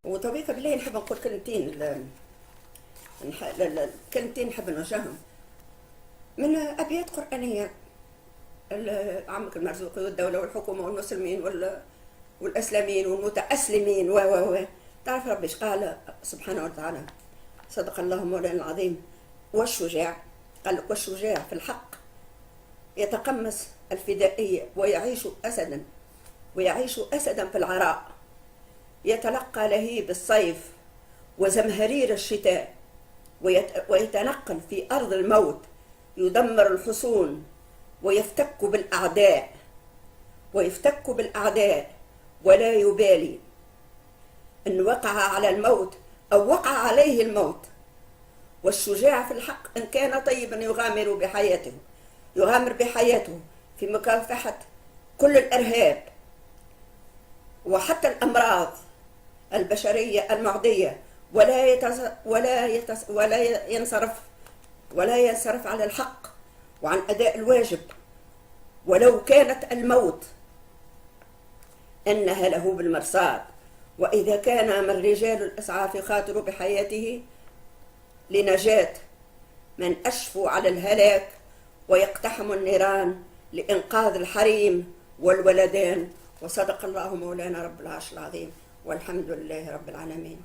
وطبيعة بالله نحب نقول كلمتين كلمتين نحب نوجههم من أبيات قرآنية. عمك المرزوقي والدولة والحكومة والمسلمين والأسلامين والمتأسلمين تعرف ربي ايش قال سبحانه وتعالى؟ صدق الله مولانا العظيم. والشجاع قال لك والشجاع في الحق يتقمص الفدائية ويعيش أسدا في العراء، يتلقى لهيب الصيف وزمهرير الشتاء، ويتنقل في أرض الموت، يدمر الحصون ويفتك بالأعداء ولا يبالي إن وقع على الموت أو وقع عليه الموت. والشجاع في الحق إن كان طيبا يغامر بحياته في مكافحة كل الإرهاب وحتى الأمراض البشرية المعدية، ولا ينصرف على الحق وعن أداء الواجب، ولو كانت الموت إنها له بالمرصاد. وإذا كان من رجال الإسعاف يخاطر بحياته لنجاة من أشفوا على الهلاك ويقتحم النيران لإنقاذ الحريم والولدان. وصدق الله مولانا رب العرش العظيم، والحمد لله رب العالمين.